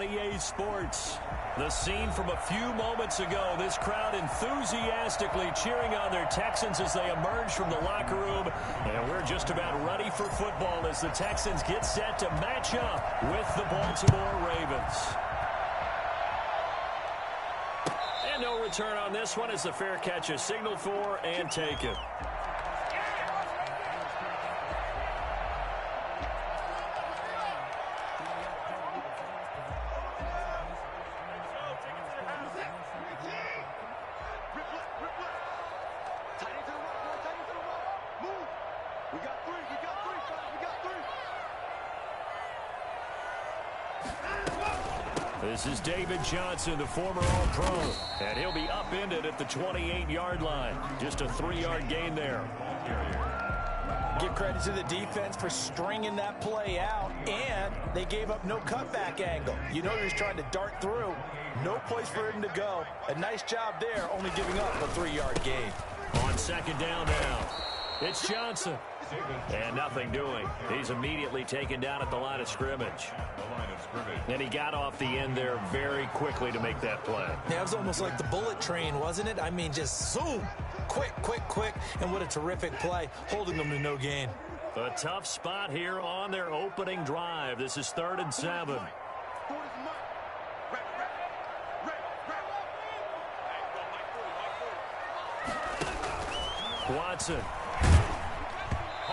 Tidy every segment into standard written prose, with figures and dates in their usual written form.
on EA Sports. The scene from a few moments ago, this crowd enthusiastically cheering on their Texans as they emerge from the locker room. And we're just about ready for football as the Texans get set to match up with the Baltimore Ravens. And no return on this one as the fair catch is signaled for and taken. This is David Johnson, the former All-Pro, and he'll be upended at the 28-yard line. Just a 3-yard gain there. Give credit to the defense for stringing that play out, and they gave up no cutback angle. You know he was trying to dart through. No place for him to go. A nice job there, only giving up a 3-yard gain. On second down now, it's Johnson. And nothing doing. He's immediately taken down at the line of scrimmage. And he got off the end there very quickly to make that play. Yeah, it was almost like the bullet train, wasn't it? I mean, just zoom. Quick, quick, quick. And what a terrific play, holding them to no gain. A tough spot here on their opening drive. This is 3rd and 7. Watson.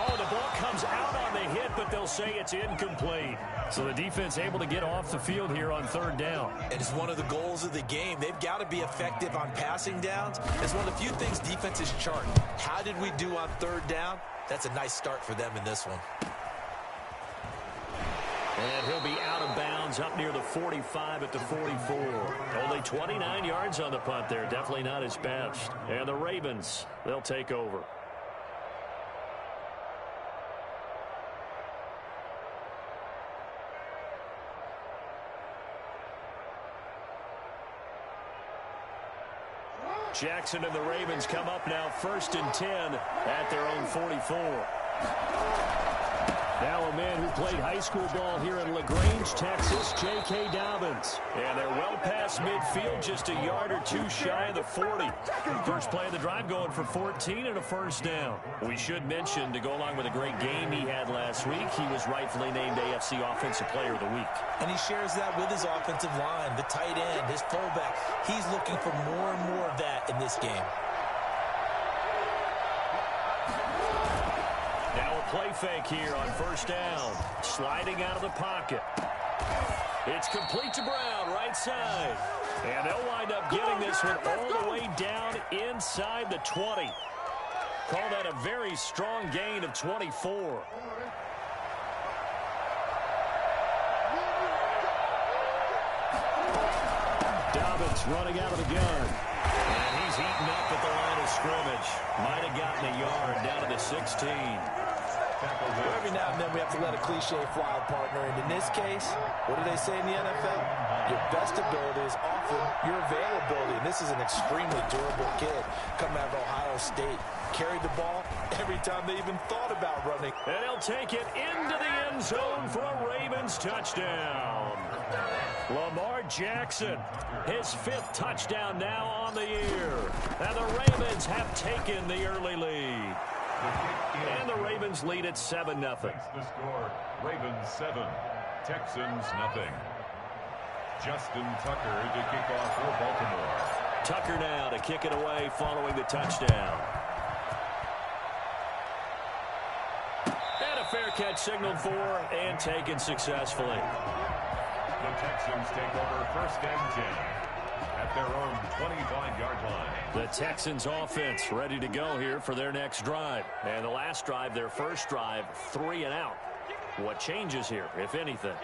Oh, the ball comes out on the hit, but they'll say it's incomplete. So the defense able to get off the field here on 3rd down. And it's one of the goals of the game. They've got to be effective on passing downs. It's one of the few things defenses chart. How did we do on 3rd down? That's a nice start for them in this one. And he'll be out of bounds up near the 45 at the 44. Only 29 yards on the punt there. Definitely not his best. And the Ravens, they'll take over. Jackson and the Ravens come up now 1st and 10 at their own 44. Now a man who played high school ball here in LaGrange, Texas, J.K. Dobbins. And they're well past midfield, just a yard or two shy of the 40. First play of the drive going for 14 and a 1st down. We should mention, to go along with a great game he had last week, he was rightfully named AFC Offensive Player of the Week. And he shares that with his offensive line, the tight end, his fullback. He's looking for more and more of that in this game. Play fake here on 1st down. Sliding out of the pocket. It's complete to Brown, right side. And they'll wind up getting this one all the way down inside the 20. Call that a very strong gain of 24. Dobbins running out of the gun. And he's eaten up at the line of scrimmage. Might have gotten a yard down to the 16. Well, every now and then we have to let a cliche fly, partner. And in this case, what do they say in the NFL? Your best ability is often your availability. And this is an extremely durable kid coming out of Ohio State. Carried the ball every time they even thought about running. And he'll take it into the end zone for a Ravens touchdown. Lamar Jackson, his 5th touchdown now on the year. And the Ravens have taken the early lead. And the Ravens lead at 7-0. The score, Ravens 7, Texans nothing. Justin Tucker to kick off for Baltimore. Tucker now to kick it away following the touchdown. And a fair catch signaled for and taken successfully. The Texans take over 1st and 10 at their own 25-yard line. The Texans offense ready to go here for their next drive. And the last drive, their first drive, 3 and out. What changes here, if anything?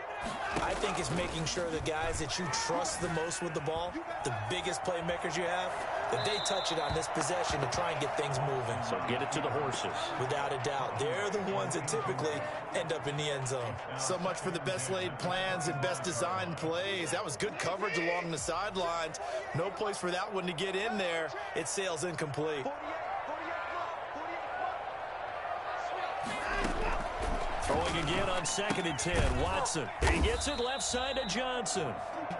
I think it's making sure the guys that you trust the most with the ball, the biggest playmakers you have, that they touch it on this possession to try and get things moving. So get it to the horses. Without a doubt. They're the ones that typically end up in the end zone. So much for the best laid plans and best designed plays. That was good coverage along the sidelines. No place for that one to get in there. It sails incomplete. Throwing again on 2nd and 10. Watson. He gets it left side to Johnson.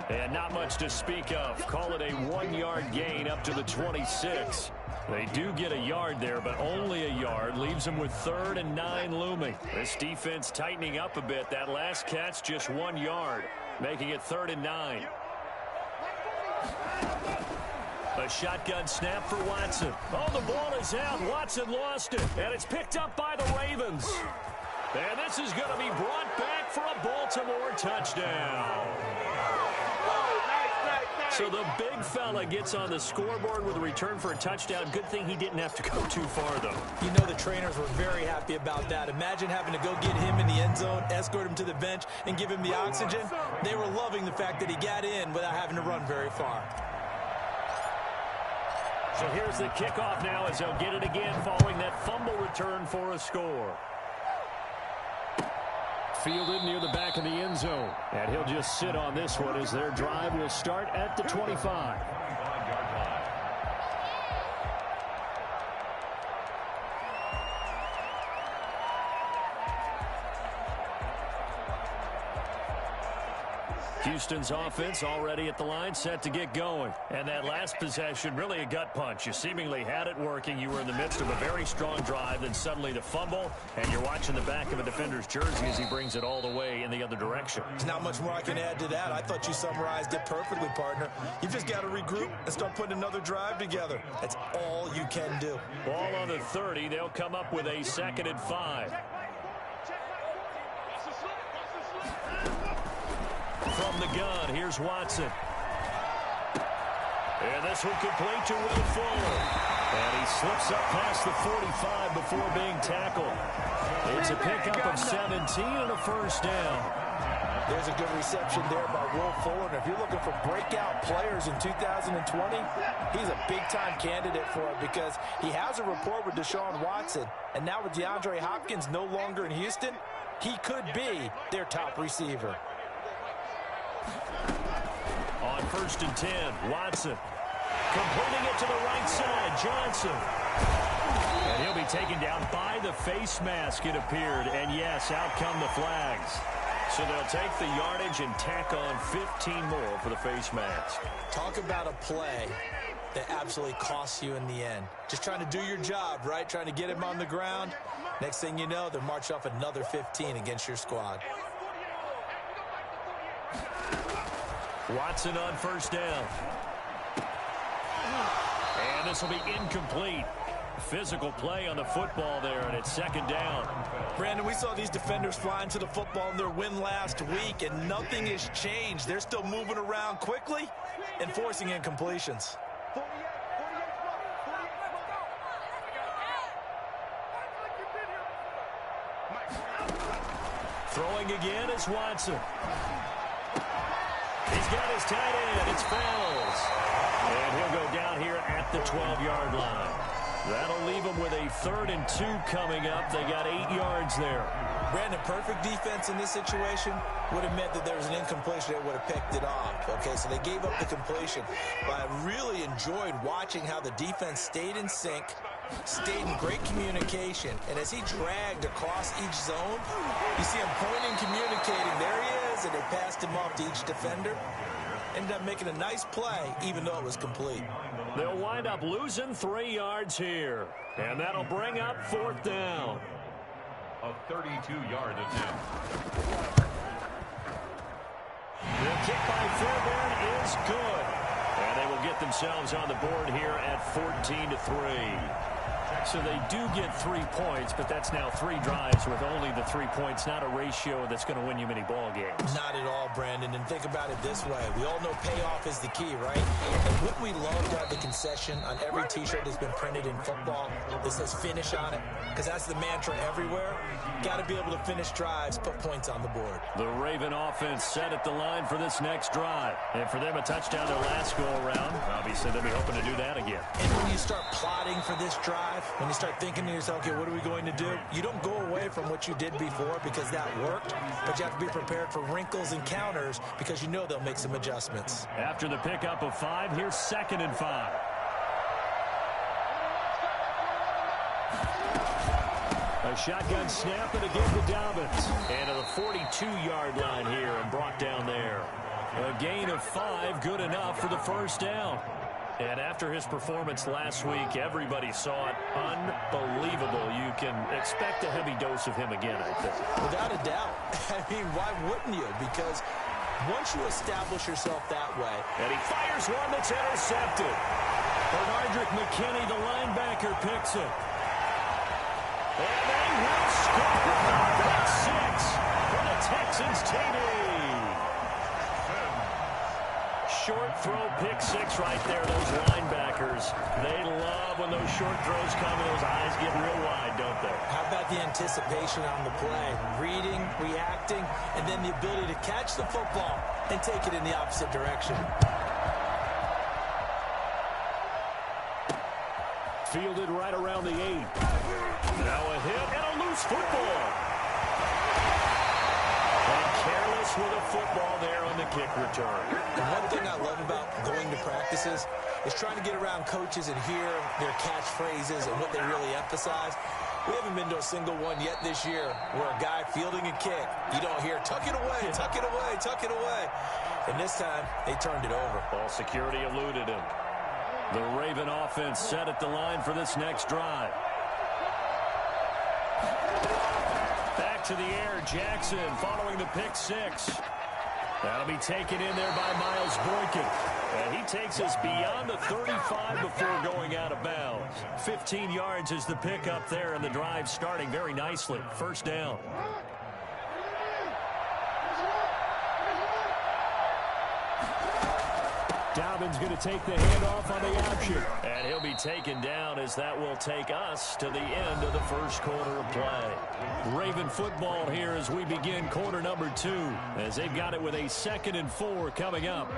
And not much to speak of. Call it a 1-yard gain up to the 26. They do get a yard there, but only a yard. Leaves them with 3rd and 9 looming. This defense tightening up a bit. That last catch, just 1 yard, making it 3rd and 9. A shotgun snap for Watson. Oh, the ball is out. Watson lost it, and it's picked up by the Ravens. And this is going to be brought back for a Baltimore touchdown. So the big fella gets on the scoreboard with a return for a touchdown. Good thing he didn't have to go too far, though. You know the trainers were very happy about that. Imagine having to go get him in the end zone, escort him to the bench, and give him the oxygen. They were loving the fact that he got in without having to run very far. So here's the kickoff now as they'll get it again following that fumble return for a score. Fielded near the back of the end zone. And he'll just sit on this one as their drive will start at the 25. Houston's offense already at the line, set to get going. And that last possession, really a gut punch. You seemingly had it working. You were in the midst of a very strong drive, then suddenly the fumble, and you're watching the back of a defender's jersey as he brings it all the way in the other direction. There's not much more I can add to that. I thought you summarized it perfectly, partner. You've just got to regroup and start putting another drive together. That's all you can do. Ball on the 30. They'll come up with a 2nd and 5. From the gun, here's Watson. And this one complete to Will Fuller. And he slips up past the 45 before being tackled. It's a pickup of 17 and a first down. There's a good reception there by Will Fuller. And if you're looking for breakout players in 2020, he's a big-time candidate for it because he has a rapport with Deshaun Watson. And now with DeAndre Hopkins no longer in Houston, he could be their top receiver. On 1st and 10, Watson. Completing it to the right side, Johnson. And he'll be taken down by the face mask, it appeared. And yes, out come the flags. So they'll take the yardage and tack on 15 more for the face mask. Talk about a play that absolutely costs you in the end. Just trying to do your job, right? Trying to get him on the ground. Next thing you know, they'll march off another 15 against your squad. Watson on 1st down. And this will be incomplete. Physical play on the football there, and it's 2nd down. Brandon, we saw these defenders flying to the football in their win last week, and nothing has changed. They're still moving around quickly and forcing incompletions. Throwing again is Watson. He's got his tight end. It's Fells. And he'll go down here at the 12-yard line. That'll leave them with a 3rd and 2 coming up. They got 8 yards there. Brandon, perfect defense in this situation would have meant that there was an incompletion. They would have picked it off. Okay, so they gave up the completion. But I really enjoyed watching how the defense stayed in sync, stayed in great communication. And as he dragged across each zone, you see him pointing, communicating. There he is, and they passed him off to each defender. Ended up making a nice play, even though it was complete. They'll wind up losing 3 yards here. And that'll bring up 4th down. A 32-yard attempt. The kick by Fairbairn is good. And they will get themselves on the board here at 14-3. So they do get 3 points, but that's now 3 drives with only the 3 points, not a ratio that's going to win you many ball games. Not at all, Brandon. And think about it this way. We all know payoff is the key, right? And wouldn't we love to have the concession on every T-shirt that's been printed in football that says finish on it? Because that's the mantra everywhere. Got to be able to finish drives, put points on the board. The Raven offense set at the line for this next drive. And for them, a touchdown their last go-around. Obviously, they'll be hoping to do that again. And when you start plotting for this drive, when you start thinking to yourself, okay, what are we going to do? You don't go away from what you did before because that worked, but you have to be prepared for wrinkles and counters because you know they'll make some adjustments. After the pickup of 5, here's 2nd and 5. A shotgun snap and again to Dobbins. And to the 42-yard line here and brought down there. A gain of 5, good enough for the first down. And after his performance last week, everybody saw it. Unbelievable. You can expect a heavy dose of him again, I think. Without a doubt. I mean, why wouldn't you? Because once you establish yourself that way. And he fires one that's intercepted. Bernardrick McKinney, the linebacker, picks it. And they will score. Pick 6 for the Texans TD. Short throw, pick 6 right there. Those linebackers, they love when those short throws come and those eyes get real wide, don't they? How about the anticipation on the play? Reading, reacting, and then the ability to catch the football and take it in the opposite direction. Fielded right around the 8. Now a hit and a loose football. And careless with a football there on the kick return. And one thing I love about going to practices is trying to get around coaches and hear their catchphrases and what they really emphasize. We haven't been to a single one yet this year where a guy fielding a kick, you don't hear, tuck it away, tuck it away, tuck it away. And this time, they turned it over. Ball security eluded him. The Raven offense set at the line for this next drive. Back to the air, Jackson following the pick 6. That'll be taken in there by Miles Boykin. And he takes us beyond the 35 before going out of bounds. 15 yards is the pickup there, and the drive starting very nicely. First down. Dobbins going to take the handoff on the option. And he'll be taken down as that will take us to the end of the first quarter of play. Raven football here as we begin quarter number 2, as they've got it with a 2nd and 4 coming up.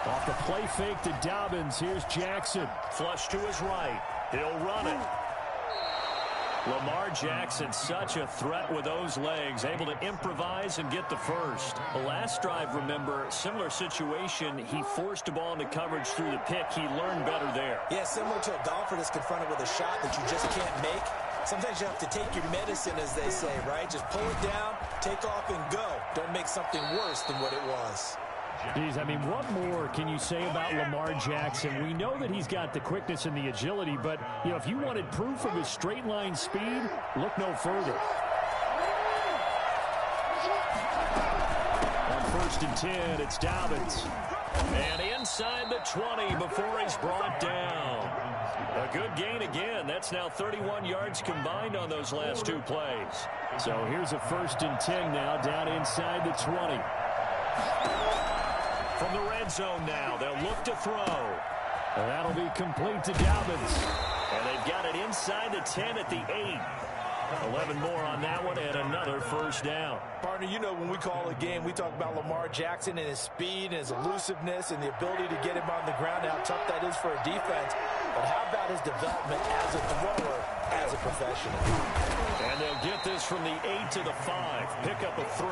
Off the play fake to Dobbins. Here's Jackson. Flush to his right. He'll run it. Lamar Jackson, such a threat with those legs, able to improvise and get the first. The last drive, remember, similar situation. He forced the ball into coverage through the pick. He learned better there. Yeah, similar to a golfer that's confronted with a shot that you just can't make. Sometimes you have to take your medicine, as they say, right? Just pull it down, take off, and go. Don't make something worse than what it was. Geez, I mean, what more can you say about Lamar Jackson? We know that he's got the quickness and the agility, but, you know, if you wanted proof of his straight line speed, look no further. On 1st and 10, it's Dobbins. And inside the 20 before he's brought down. A good gain again. That's now 31 yards combined on those last 2 plays. So here's a 1st and 10 now down inside the 20. From the red zone now, they'll look to throw. And that'll be complete to Dobbins. And they've got it inside the 10 at the 8. 11 more on that one and another first down. Partner, you know when we call a game, we talk about Lamar Jackson and his speed and his elusiveness and the ability to get him on the ground, how tough that is for a defense. But how about his development as a thrower, as a professional? And they'll get this from the 8 to the 5. Pick up a 3.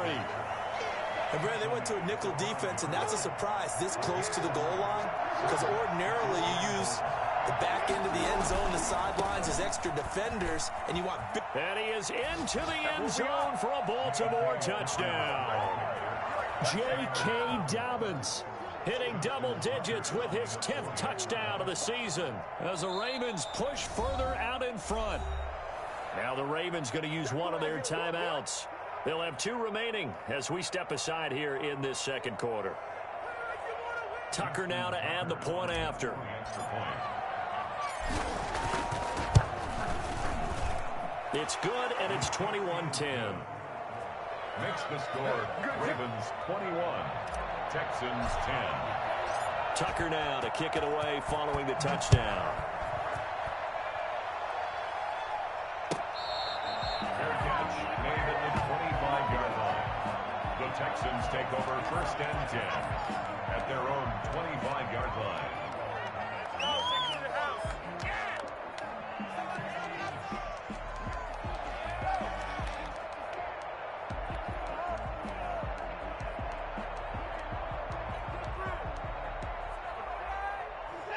And, Brad, they went to a nickel defense, and that's a surprise this close to the goal line, because ordinarily you use the back end of the end zone, the sidelines as extra defenders, and you want big. And he is into the end zone for a Baltimore touchdown. J.K. Dobbins hitting double digits with his 10th touchdown of the season as the Ravens push further out in front. Now the Ravens going to use one of their timeouts. They'll have 2 remaining as we step aside here in this second quarter. Tucker now to add the point after. It's good, and it's 21-10. Makes the score Ravens 21, Texans 10. Tucker now to kick it away following the touchdown. Fair catch made at the 25-yard line. The Texans take over 1st and 10 at their own 25-yard line.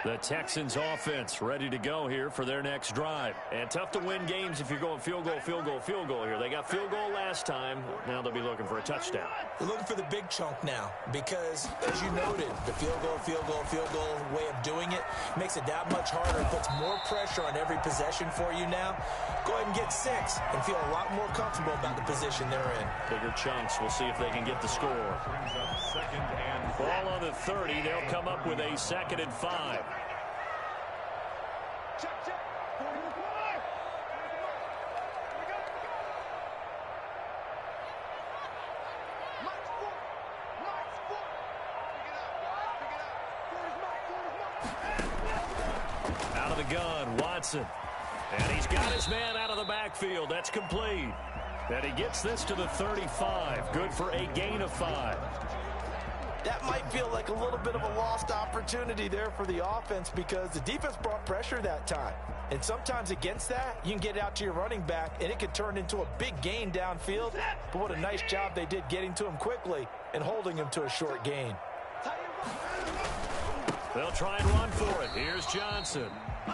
The Texans offense ready to go here for their next drive. And tough to win games if you're going field goal, field goal, field goal here. They got field goal last time. Now they'll be looking for a touchdown. They're looking for the big chunk now because, as you noted, the field goal, field goal, field goal way of doing it makes it that much harder. It puts more pressure on every possession for you now. Go ahead and get 6 and feel a lot more comfortable about the position they're in. Bigger chunks. We'll see if they can get the score. Ball on the 30. They'll come up with a 2nd and 5. Out of the gun, Watson. And he's got his man out of the backfield. That's complete. And he gets this to the 35. Good for a gain of 5. That might feel like a little bit of a lost opportunity there for the offense because the defense brought pressure that time. And sometimes against that, you can get out to your running back, and it could turn into a big gain downfield. But what a nice job they did getting to him quickly and holding him to a short gain. They'll try and run for it. Here's Johnson.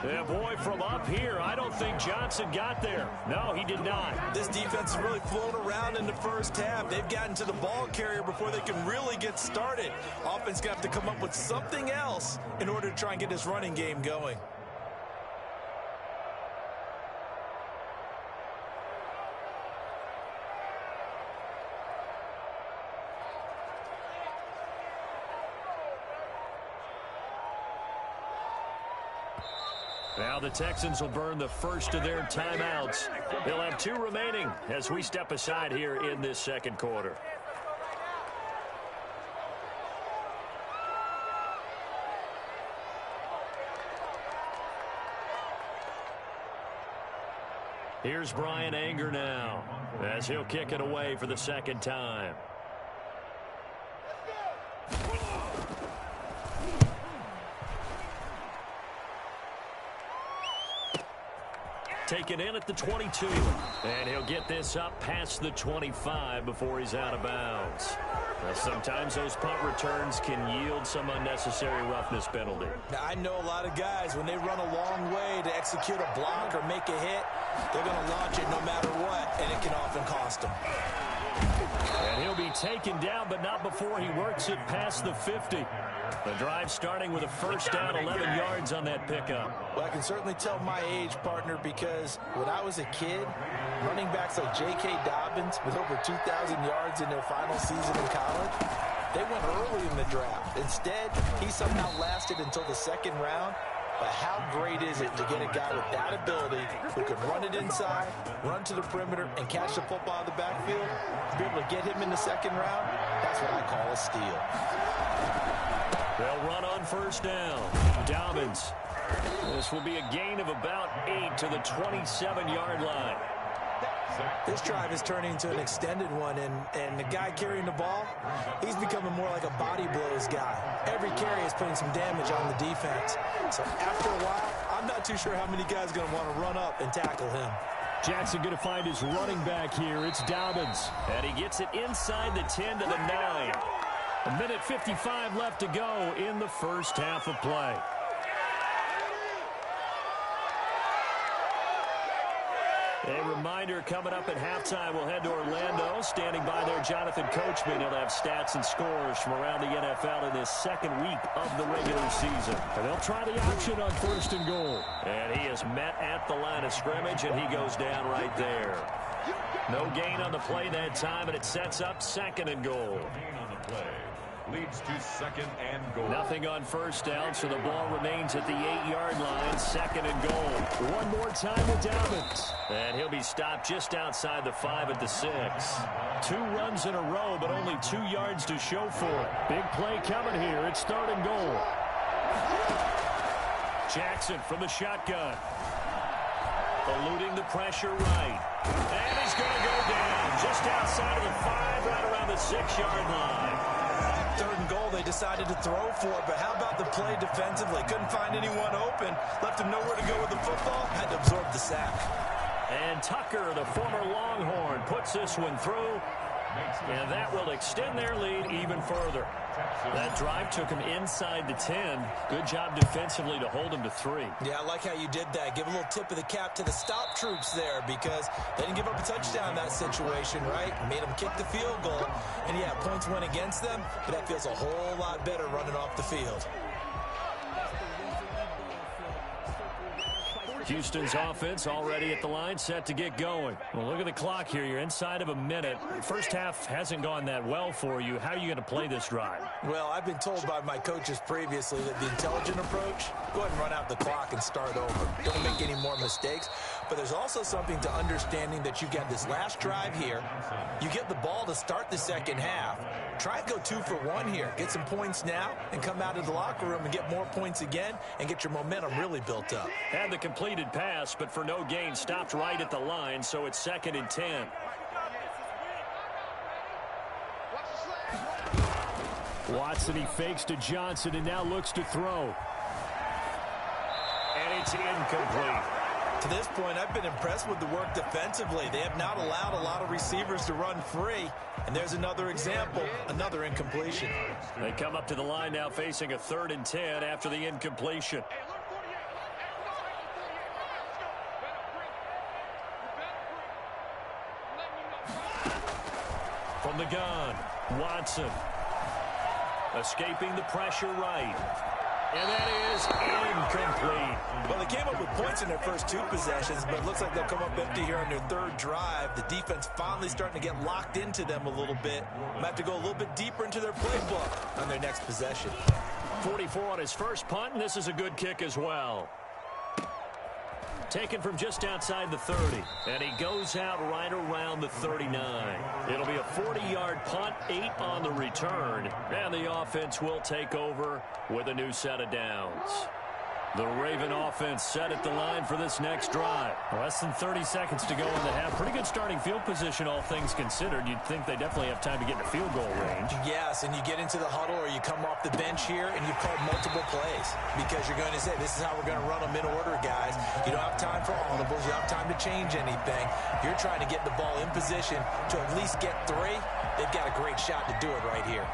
Yeah, boy, from up here, I don't think Johnson got there. No, he did not. This defense has really flown around in the first half. They've gotten to the ball carrier before they can really get started. Offense got to come up with something else in order to try and get this running game going. Now the Texans will burn the first of their timeouts. They'll have 2 remaining as we step aside here in this second quarter. Here's Brian Anger now as he'll kick it away for the second time. Taken in at the 22. And he'll get this up past the 25 before he's out of bounds. Now, sometimes those punt returns can yield some unnecessary roughness penalty. Now, I know a lot of guys, when they run a long way to execute a block or make a hit, they're going to launch it no matter what, and it can often cost them. And he'll be taken down, but not before he works it past the 50. The drive starting with a first down, 11 yards on that pickup. Well, I can certainly tell my age, partner, because when I was a kid, running backs like J.K. Dobbins with over 2,000 yards in their final season in college, they went early in the draft. Instead, he somehow lasted until the 2nd round. But how great is it to get a guy with that ability who can run it inside, run to the perimeter, and catch the football out of the backfield? To be able to get him in the 2nd round, that's what I call a steal. They'll run on first down. Dobbins. This will be a gain of about 8 to the 27-yard line. This drive is turning into an extended one, and the guy carrying the ball, he's becoming more like a body blows guy. Every carry is putting some damage on the defense. So after a while, I'm not too sure how many guys are going to want to run up and tackle him. Jackson going to find his running back here. It's Dobbins. And he gets it inside the 10 to the 9. A minute 55 left to go in the first half of play. A reminder, coming up at halftime, we'll head to Orlando. Standing by there, Jonathan Coachman. He'll have stats and scores from around the NFL in this second week of the regular season. And they'll try the option on first and goal. And he is met at the line of scrimmage, and he goes down right there. No gain on the play that time, and it sets up 2nd and goal. Gain on the play leads to 2nd and goal. Nothing on first down, so the ball remains at the 8-yard line. 2nd and goal. One more time with Dobbins. And he'll be stopped just outside the 5 at the 6. 2 runs in a row, but only 2 yards to show for it. Big play coming here. It's 3rd and goal. Jackson from the shotgun. Eluding the pressure right. And he's going to go down just outside of the 5, right around the 6-yard line. 3rd and goal, they decided to throw for it, but how about the play defensively? Couldn't find anyone open, left him nowhere to go with the football, had to absorb the sack. And Tucker, the former Longhorn, puts this one through. And that will extend their lead even further. That drive took them inside the 10. Good job defensively to hold them to 3. Yeah, I like how you did that. Give a little tip of the cap to the stop troops there because they didn't give up a touchdown in that situation, right? Made them kick the field goal. And, yeah, points went against them, but that feels a whole lot better running off the field. Houston's offense already at the line, set to get going. Well, look at the clock here. You're inside of a minute. First half hasn't gone that well for you. How are you going to play this drive? Well, I've been told by my coaches previously that the intelligent approach, go ahead and run out the clock and start over. Don't make any more mistakes. But there's also something to understanding that you've got this last drive here. You get the ball to start the second half. Try and go 2 for 1 here. Get some points now and come out of the locker room and get more points again and get your momentum really built up. Had the completed pass, but for no gain, stopped right at the line, so it's 2nd and 10. Watson, he fakes to Johnson and now looks to throw. And it's incomplete. To this point, I've been impressed with the work defensively. They have not allowed a lot of receivers to run free. And there's another example, another incompletion. They come up to the line now facing a 3rd and 10 after the incompletion. From the gun, Watson. Escaping the pressure right. And that is incomplete. Well, they came up with points in their first 2 possessions, but it looks like they'll come up empty here on their 3rd drive. The defense finally starting to get locked into them a little bit. Might have to go a little bit deeper into their playbook on their next possession. 44 on his first punt, and this is a good kick as well. Taken from just outside the 30, and he goes out right around the 39. It'll be a 40-yard punt, 8 on the return, and the offense will take over with a new set of downs. The Raven offense set at the line for this next drive. Less than 30 seconds to go in the half. Pretty good starting field position, all things considered. You'd think they definitely have time to get in field goal range. Yes, and you get into the huddle or you come off the bench here and you've called multiple plays because you're going to say, this is how we're going to run them in order, guys. You don't have time for audibles. You don't have time to change anything. You're trying to get the ball in position to at least get 3. They've got a great shot to do it right here.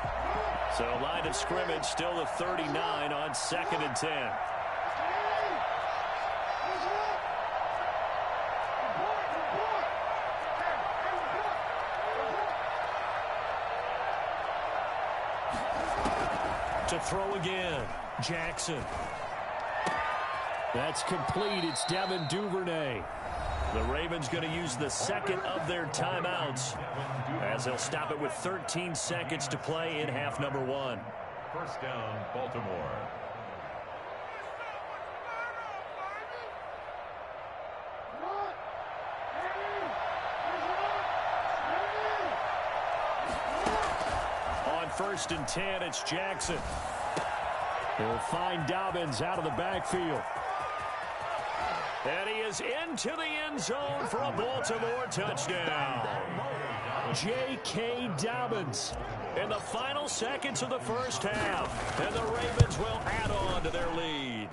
So line of scrimmage still the 39 on 2nd and 10. To throw again, Jackson. That's complete. It's Devin Duvernay. The Ravens going to use the 2nd of their timeouts as they'll stop it with 13 seconds to play in half number 1. First down, Baltimore. On 1st and 10, it's Jackson. He'll find Dobbins out of the backfield. And he is into the end zone for a Baltimore touchdown. J.K. Dobbins in the final seconds of the first half. And the Ravens will add on to their lead.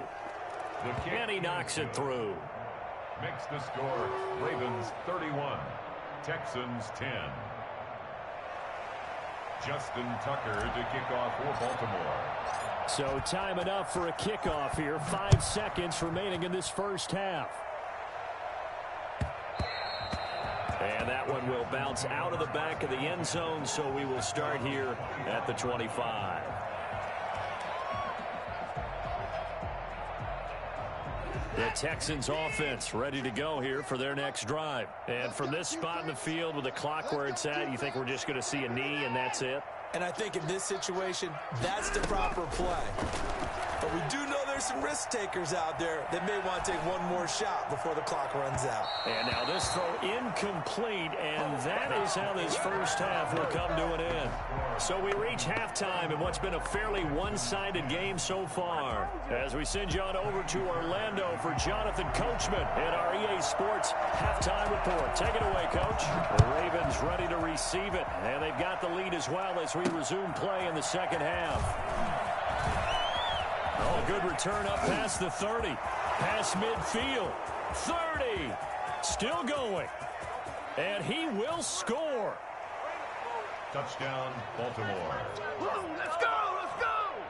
And he knocks it through. Makes the score Ravens 31, Texans 10. Justin Tucker to kick off for Baltimore. So time enough for a kickoff here. 5 seconds remaining in this first half. And that one will bounce out of the back of the end zone, so we will start here at the 25. The Texans offense ready to go here for their next drive. And from this spot in the field with the clock where it's at, you think we're just going to see a knee and that's it? And I think in this situation, that's the proper play. But we do know there's some risk takers out there that may want to take one more shot before the clock runs out. And now this throw incomplete, and that is how this first half will come to an end. So we reach halftime in what's been a fairly one-sided game so far. As we send you on over to Orlando for Jonathan Coachman in our EA Sports halftime report. Take it away, Coach. The Ravens ready to receive it, and they've got the lead as well as we resume play in the second half. Oh, good return up past the 30. Past midfield. 30. Still going. And he will score. Touchdown, Baltimore. Let's go!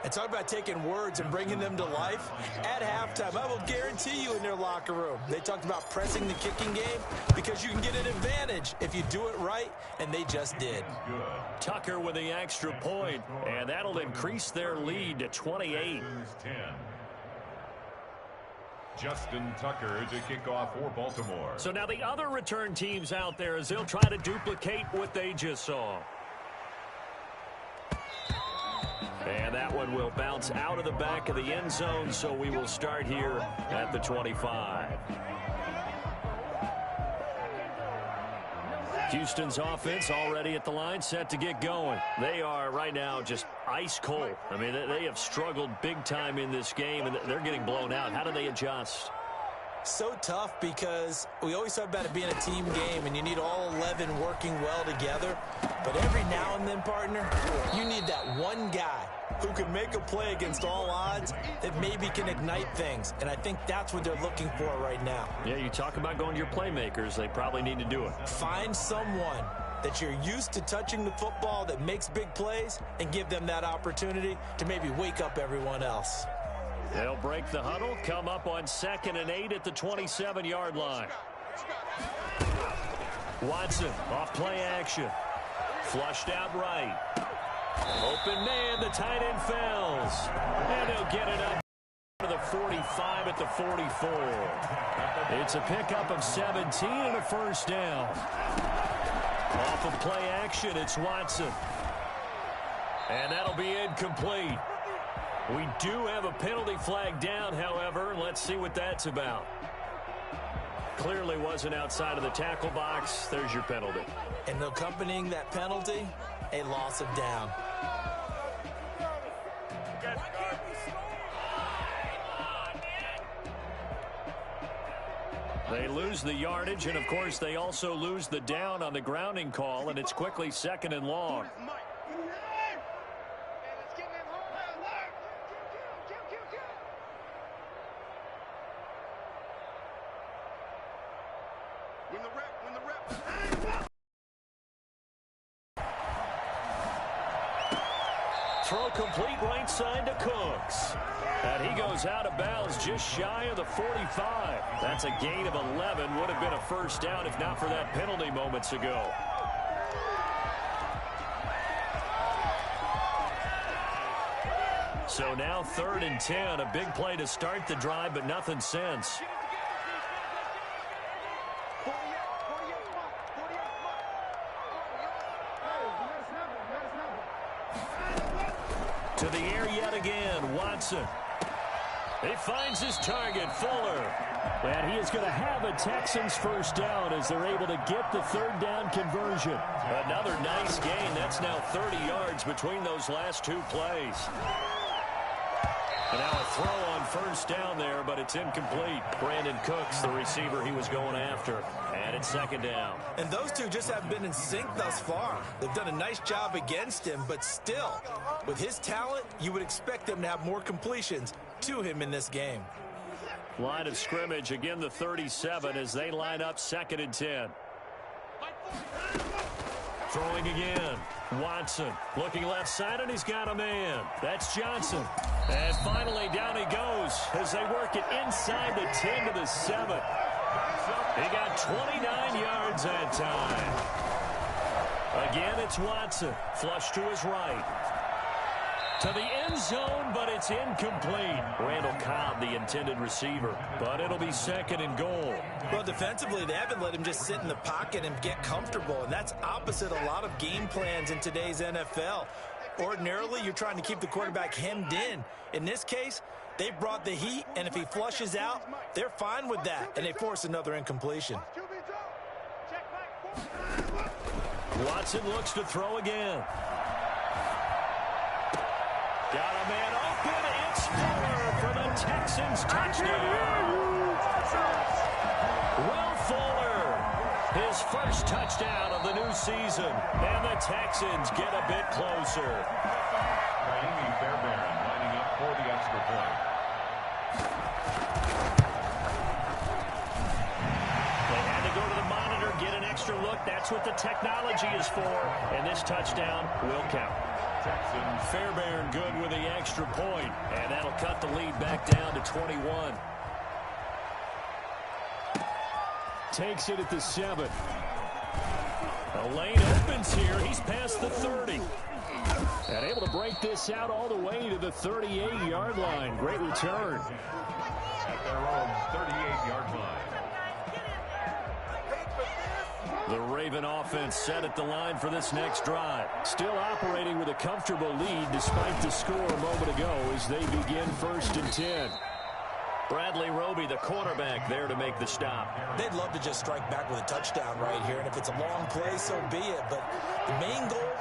And talk about taking words and bringing them to life. At halftime, I will guarantee you in their locker room, they talked about pressing the kicking game because you can get an advantage if you do it right, and they just did. Good. Tucker with the extra point, and that'll increase their lead to 28. 10. Justin Tucker to kick off for Baltimore. So now the other return teams out there as they'll try to duplicate what they just saw. And that one will bounce out of the back of the end zone, so we will start here at the 25. Houston's offense already at the line, set to get going. They are right now just ice cold. I mean, they have struggled big time in this game, and they're getting blown out. How do they adjust? So tough because we always talk about it being a team game and you need all 11 working well together. But every now and then, partner, you need that one guy who can make a play against all odds that maybe can ignite things. And I think that's what they're looking for right now. Yeah, you talk about going to your playmakers. They probably need to do it. Find someone that you're used to touching the football that makes big plays and give them that opportunity to maybe wake up everyone else. They'll break the huddle, come up on 2nd and 8 at the 27-yard line. Watson off play action. Flushed out right. Open man, the tight end falls. And he'll get it up to the 45 at the 44. It's a pickup of 17 and a first down. Off of play action, it's Watson. And that'll be incomplete. We do have a penalty flag down, however. Let's see what that's about. Clearly wasn't outside of the tackle box. There's your penalty. And accompanying that penalty, a loss of down. They lose the yardage, and, of course, they also lose the down on the grounding call, and it's quickly 2nd and long. Throw complete right side to Cooks. And he goes out of bounds just shy of the 45. That's a gain of 11. Would have been a first down if not for that penalty moments ago. So now 3rd and 10. A big play to start the drive, but nothing since. To the air yet again, Watson. He finds his target, Fuller. And he is going to have a Texans first down as they're able to get the 3rd down conversion. Another nice gain. That's now 30 yards between those last 2 plays. And now a throw on first down there, but it's incomplete. Brandon Cooks, the receiver he was going after. And it's 2nd down. And those two just haven't been in sync thus far. They've done a nice job against him, but still, with his talent, you would expect them to have more completions to him in this game. Line of scrimmage, again the 37 as they line up 2nd and 10. Throwing again. Watson looking left side, and he's got a man. That's Johnson. And finally down he goes as they work it inside the 10 to the 7. He got 29 yards that time. Again, it's Watson. Flush to his right. To the end zone, but it's incomplete. Randall Cobb, the intended receiver. But it'll be 2nd and goal. Well, defensively, they haven't let him just sit in the pocket and get comfortable, and that's opposite a lot of game plans in today's NFL. Ordinarily, you're trying to keep the quarterback hemmed in. In this case, they brought the heat, and if he flushes out, they're fine with that, and they force another incompletion. Watson looks to throw again. Got a man open. It's Fuller for the Texans touchdown. Will Fuller, his first touchdown of the new season. And the Texans get a bit closer. Raheem Fairbairn lining up for the extra point. They had to go to the monitor, get an extra look look, that's what the technology is for, and this touchdown will count. Texans. Fairbairn good with the extra point, and that'll cut the lead back down to 21. Takes it at the 7. The lane opens here. He's past the 30. And able to break this out all the way to the 38-yard line. Great return. At their own 38-yard line. The Raven offense set at the line for this next drive. Still operating with a comfortable lead despite the score a moment ago as they begin 1st and 10. Bradley Roby, the quarterback, there to make the stop. They'd love to just strike back with a touchdown right here, and if it's a long play, so be it. But the main goal,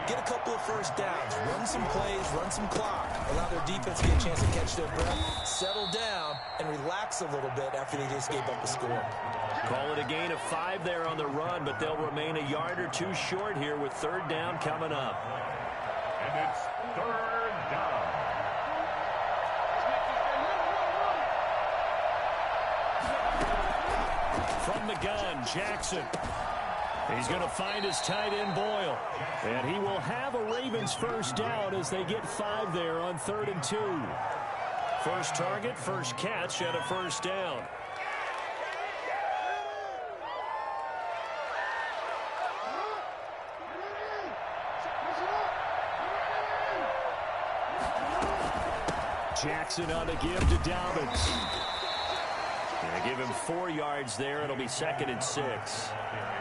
get a couple of first downs, run some plays, run some clock, allow their defense to get a chance to catch their breath, settle down, and relax a little bit after they just gave up a score. Call it a gain of 5 there on the run, but they'll remain a yard or two short here with 3rd down coming up. And it's 3rd down. From the gun, Jackson. He's going to find his tight end, Boyle. And he will have a Ravens 1st down as they get 5 there on 3rd and 2. First target, first catch, and a 1st down. Jackson on the give to Dobbins. Gonna give him 4 yards there. It'll be 2nd and 6.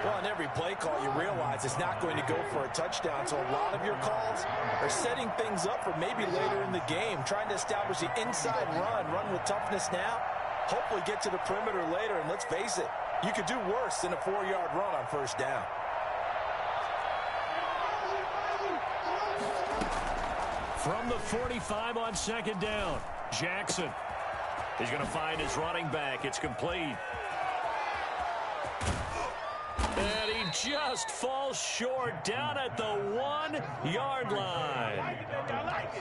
Well, on every play call, you realize it's not going to go for a touchdown. So a lot of your calls are setting things up for maybe later in the game, trying to establish the inside run with toughness now, hopefully get to the perimeter later. And let's face it, you could do worse than a 4-yard run on 1st down. From the 45 on 2nd down, Jackson. He's going to find his running back. It's complete. And he just falls short down at the 1-yard line.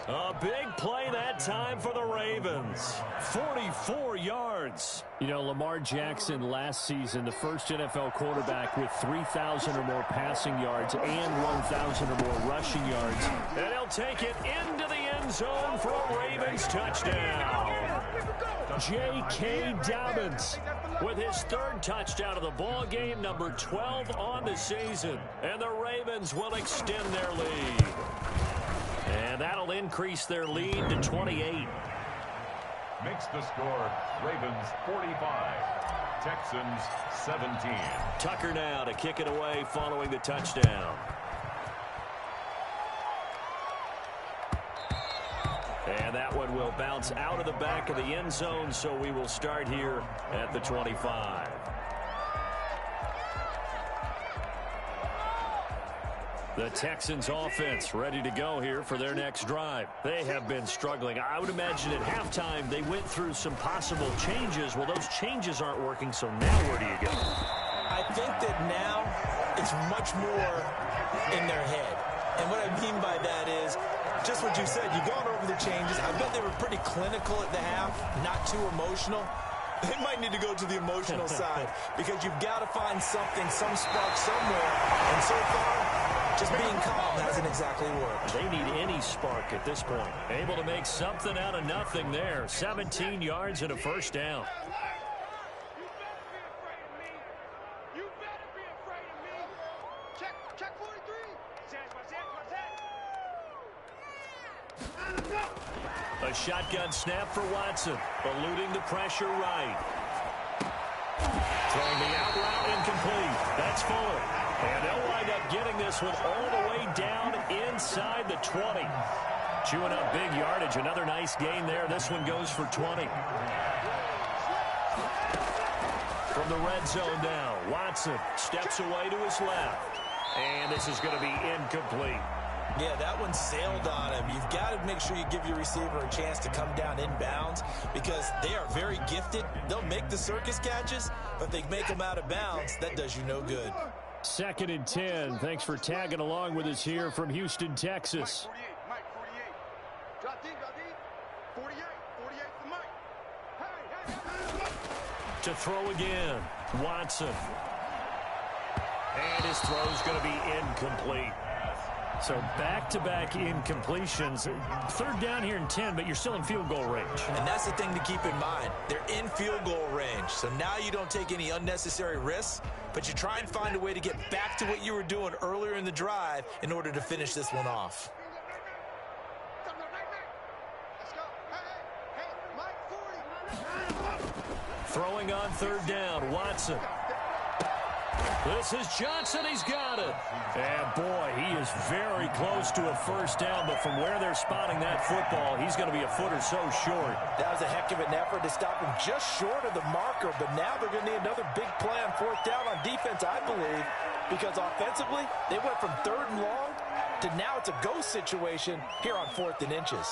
A big play that time for the Ravens. 44 yards. You know, Lamar Jackson last season, the first NFL quarterback with 3,000 or more passing yards and 1,000 or more rushing yards. And he'll take it into the end zone for a Ravens touchdown. J.K. Dobbins with his 3rd touchdown of the ball game, number 12 on the season. And the Ravens will extend their lead. And that'll increase their lead to 28. Makes the score Ravens 45, Texans 17. Tucker now to kick it away following the touchdown. And that one will bounce out of the back of the end zone, so we will start here at the 25. The Texans offense ready to go here for their next drive. They have been struggling. I would imagine at halftime they went through some possible changes. Well, those changes aren't working, so now where do you go? I think that now it's much more in their head. And what I mean by that is just what you said. You've gone over the changes. I bet they were pretty clinical at the half, not too emotional. They might need to go to the emotional side because you've got to find something, some spark somewhere. And so far, just being calm hasn't exactly worked. They need any spark at this point. Able to make something out of nothing there. 17 yards and a 1st down. A shotgun snap for Watson, eluding the pressure right. Throwing the out route incomplete. That's Fuller. And they'll wind up getting this one all the way down inside the 20. Chewing up big yardage. Another nice gain there. This one goes for 20. From the red zone now, Watson steps away to his left. And this is going to be incomplete. Yeah, that one sailed on him. You've got to make sure you give your receiver a chance to come down inbounds because they are very gifted. They'll make the circus catches, but if they make them out of bounds, that does you no good. 2nd and 10. Thanks for tagging along with us here from Houston, Texas. Mike 48. 48 for Mike. To throw again, Watson. And his throw's going to be incomplete. So back-to-back incompletions. Third down here in 10, but you're still in field goal range. And that's the thing to keep in mind. They're in field goal range. So now you don't take any unnecessary risks, but you try and find a way to get back to what you were doing earlier in the drive in order to finish this one off. Throwing on third down, Watson. This is Johnson. He's got it. And, boy, he is very close to a first down, but from where they're spotting that football, he's going to be a foot or so short. That was a heck of an effort to stop him just short of the marker, but now they're going to need another big play on fourth down on defense, I believe, because offensively, they went from third and long to now it's a go situation here on 4th and inches.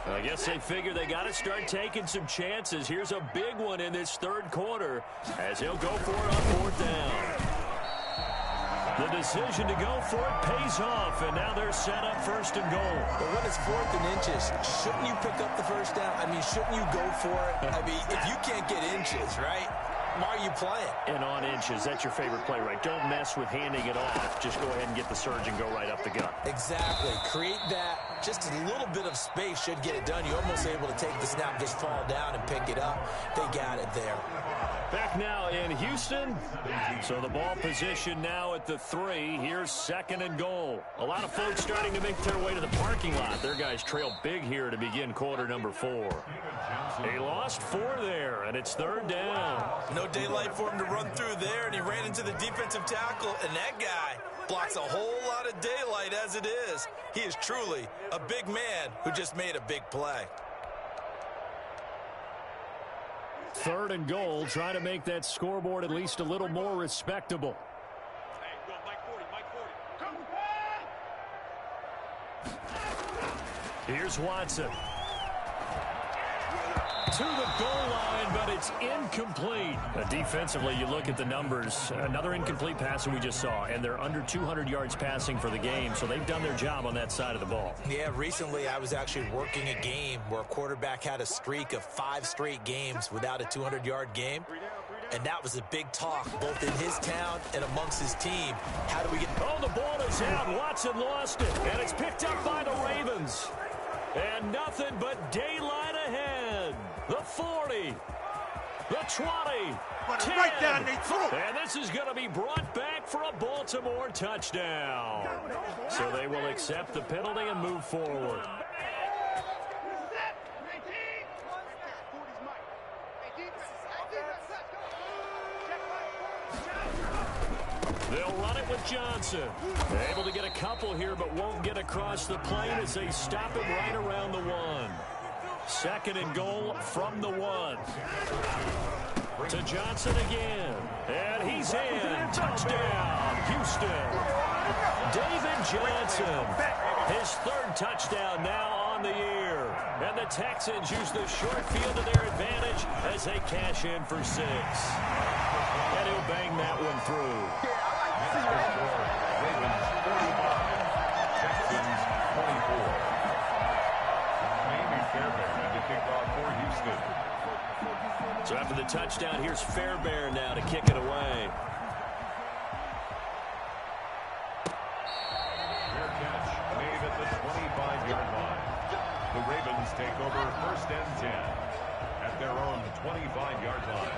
I guess they figure they got to start taking some chances. Here's a big one in this third quarter as he'll go for it on fourth down. The decision to go for it pays off, and now they're set up first and goal. But when it's 4th and inches, shouldn't you pick up the first down? I mean, shouldn't you go for it? I mean, if you can't get inches, right? Why are you playing? And on inches, that's your favorite play, right? Don't mess with handing it off. Just go ahead and get the surge and go right up the gut. Exactly. Create that. Just a little bit of space should get it done. You're almost able to take the snap, just fall down and pick it up. They got it there. Back now in Houston. So the ball position now at the 3. Here's second and goal. A lot of folks starting to make their way to the parking lot. Their guys trail big here to begin quarter number 4. He lost 4 there, and it's third down. No daylight for him to run through there, and he ran into the defensive tackle, and that guy blocks a whole lot of daylight as it is. He is truly a big man who just made a big play. Third and goal, trying to make that scoreboard at least a little more respectable. Here's Watson. To the goal line, but it's incomplete. Defensively, you look at the numbers. Another incomplete pass that we just saw, and they're under 200 yards passing for the game, so they've done their job on that side of the ball. Yeah, recently I was actually working a game where a quarterback had a streak of 5 straight games without a 200-yard game, and that was a big talk, both in his town and amongst his team. How do we get... Oh, the ball is out. Watson lost it, and it's picked up by the Ravens. And nothing but daylight ahead. The 40, the 20, 10, right down, and this is going to be brought back for a Baltimore touchdown. So they will accept the penalty and move forward. They'll run it with Johnson. They're able to get a couple here, but won't get across the plane as they stop him right around the 1. Second and goal from the 1. To Johnson again. And he's in. Touchdown, Houston. David Johnson. His 3rd touchdown now on the year. And the Texans use the short field to their advantage as they cash in for 6. And he'll bang that one through. Ravens 45, Texans 24. Maybe Fairbairn to kick off for Houston. So after the touchdown, here's Fairbairn now to kick it away. Fair catch made at the 25-yard line. The Ravens take over first and 10 at their own 25-yard line.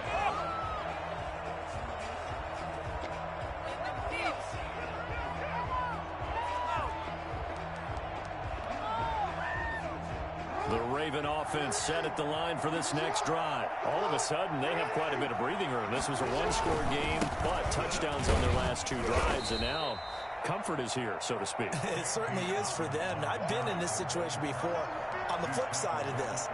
The Raven offense set at the line for this next drive. All of a sudden, they have quite a bit of breathing room. This was a one-score game, but touchdowns on their last 2 drives, and now comfort is here, so to speak. It certainly is for them. I've been in this situation before on the flip side of this.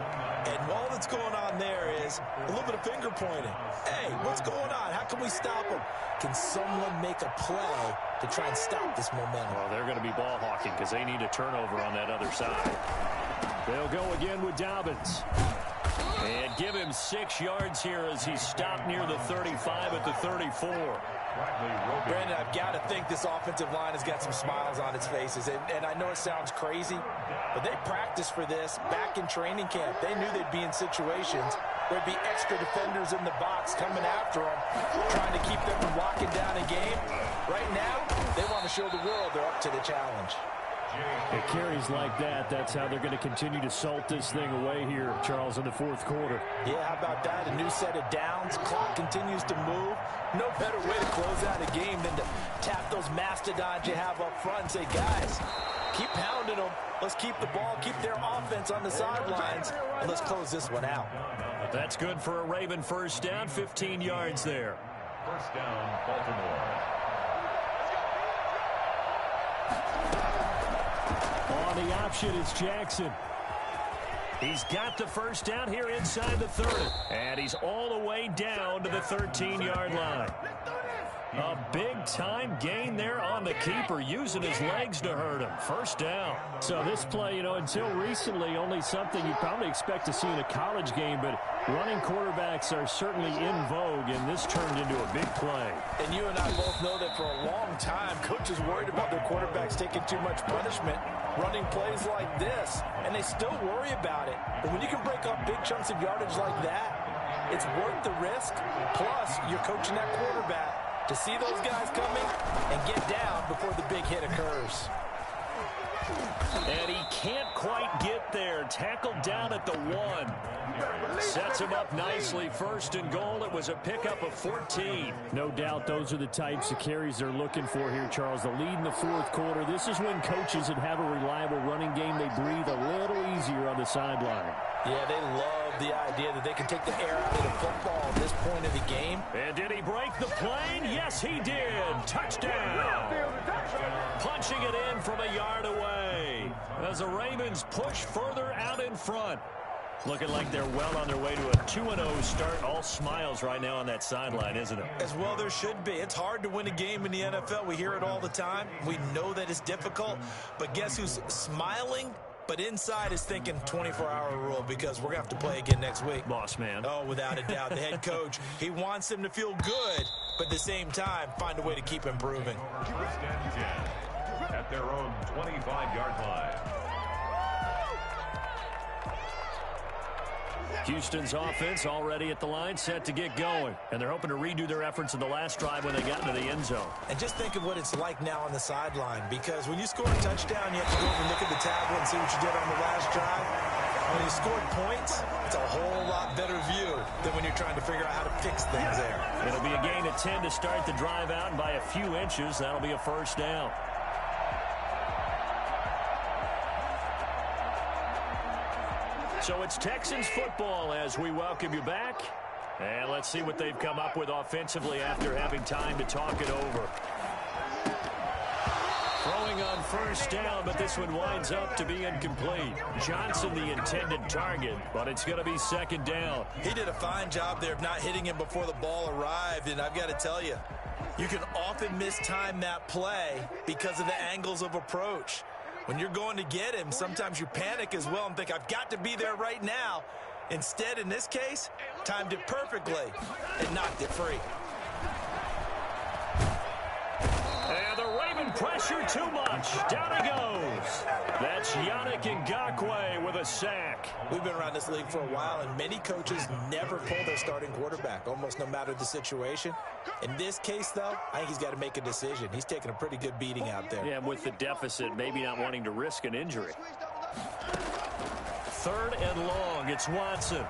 And all that's going on there is a little bit of finger pointing. Hey, what's going on? How can we stop them? Can someone make a play to try and stop this momentum? Well, they're going to be ball hawking because they need a turnover on that other side. They'll go again with Dobbins. And give him 6 yards here as he's stopped near the 35 at the 34. Brandon, I've got to think this offensive line has got some smiles on its faces. And I know it sounds crazy, but they practiced for this back in training camp. They knew they'd be in situations there'd be extra defenders in the box coming after them, trying to keep them from locking down a game. Right now, they want to show the world they're up to the challenge. It carries like that. That's how they're going to continue to salt this thing away here, Charles, in the fourth quarter. Yeah, how about that? A new set of downs. Clock continues to move. No better way to close out a game than to tap those mastodons you have up front and say, guys, keep pounding them. Let's keep the ball, keep their offense on the sidelines, and let's close this one out. That's good for a Raven first down, 15 yards there. First down, Baltimore. On the option is Jackson. He's got the first down here inside the 30. And he's all the way down to the 13-yard line. A big-time gain there on the keeper, using his legs to hurt him. First down. So this play, until recently, only something you'd probably expect to see in a college game, but running quarterbacks are certainly in vogue, and this turned into a big play. And you and I both know that for a long time, coaches worried about their quarterbacks taking too much punishment, running plays like this, and they still worry about it. But when you can break up big chunks of yardage like that, it's worth the risk. Plus, you're coaching that quarterback to see those guys coming and get down before the big hit occurs. And he can't quite get there. Tackled down at the 1. Sets him up nicely. First and goal. It was a pickup of 14. No doubt those are the types of carries they're looking for here, Charles. The lead in the fourth quarter. This is when coaches that have a reliable running game, they breathe a little easier on the sideline. Yeah, they love the idea that they can take the air out of the football at this point of the game. And did he break the plane? Yes, he did. Touchdown. Punching it in from a yard away as the Ravens push further out in front. Looking like they're well on their way to a 2-0 start. All smiles right now on that sideline, isn't it? As well there should be. It's hard to win a game in the NFL. We hear it all the time. We know that it's difficult. But guess who's smiling? But inside is thinking 24-hour rule, because we're going to have to play again next week. Boss man. Oh, without a doubt. The head coach, he wants them to feel good, but at the same time, find a way to keep improving. First and 10 at their own 25-yard line. Houston's offense already at the line, set to get going. And they're hoping to redo their efforts in the last drive when they got into the end zone. And just think of what it's like now on the sideline, because when you score a touchdown, you have to go over and look at the tablet and see what you did on the last drive. When you scored points, it's a whole lot better view than when you're trying to figure out how to fix things there. It'll be a gain of 10 to start the drive out, and by a few inches, that'll be a first down. So it's Texans football as we welcome you back. And let's see what they've come up with offensively after having time to talk it over. Throwing on first down, but this one winds up to be incomplete. Johnson the intended target, but it's going to be second down. He did a fine job there of not hitting him before the ball arrived, and I've got to tell you, you can often mistime that play because of the angles of approach. When you're going to get him, sometimes you panic as well and think, I've got to be there right now. Instead, in this case, timed it perfectly and knocked it free. And the Raven pressure too much. Down he goes. That's Yannick Ngakoue with a sack. We've been around this league for a while, and many coaches never pull their starting quarterback, almost no matter the situation. In this case, though, I think he's got to make a decision. He's taking a pretty good beating out there. Yeah, with the deficit, maybe not wanting to risk an injury. Third and long, it's Watson.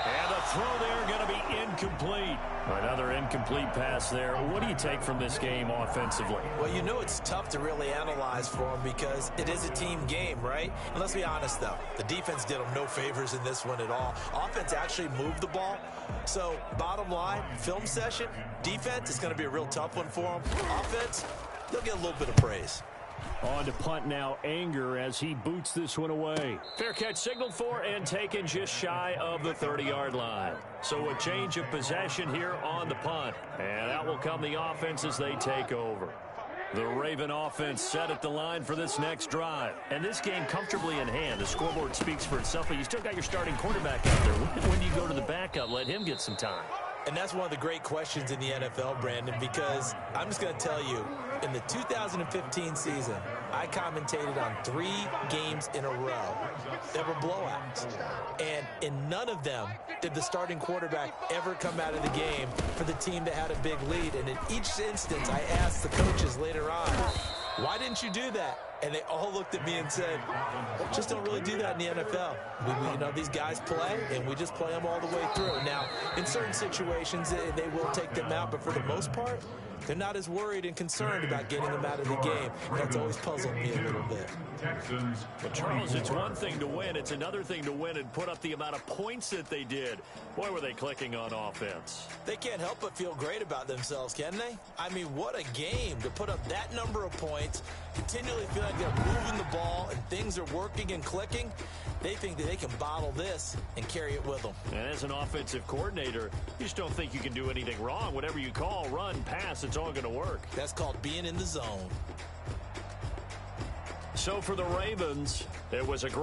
And the throw there going to be incomplete. Another incomplete pass there. What do you take from this game offensively? Well, you know it's tough to really analyze for him because it is a team game, right? And let's be honest, though. The defense did him no favors in this one at all. Offense actually moved the ball. So, bottom line, film session, defense is going to be a real tough one for him. Offense, they'll get a little bit of praise. On to punt now, Anger as he boots this one away. Fair catch signaled for and taken just shy of the 30-yard line. So a change of possession here on the punt. And out will come the offense as they take over. The Raven offense set at the line for this next drive. And this game comfortably in hand. The scoreboard speaks for itself, but you still got your starting quarterback out there. When you go to the backup, let him get some time. And that's one of the great questions in the NFL, Brandon, because I'm just going to tell you, in the 2015 season, I commentated on 3 games in a row that were blowouts. And in none of them did the starting quarterback ever come out of the game for the team that had a big lead. And in each instance, I asked the coaches later on, why didn't you do that? And they all looked at me and said, just don't really do that in the NFL. You know, these guys play, and we just play them all the way through. Now, in certain situations, they will take them out, but for the most part, they're not as worried and concerned about getting them out of the game. That's always puzzled me a little bit. But, Charles, it's one thing to win. It's another thing to win and put up the amount of points that they did. Boy, were they clicking on offense. They can't help but feel great about themselves, can they? I mean, what a game to put up that number of points, continually feel like they're moving the ball and things are working and clicking. They think that they can bottle this and carry it with them. And as an offensive coordinator, you just don't think you can do anything wrong. Whatever you call, run, pass, it's all going to work. That's called being in the zone. So for the Ravens, it was a great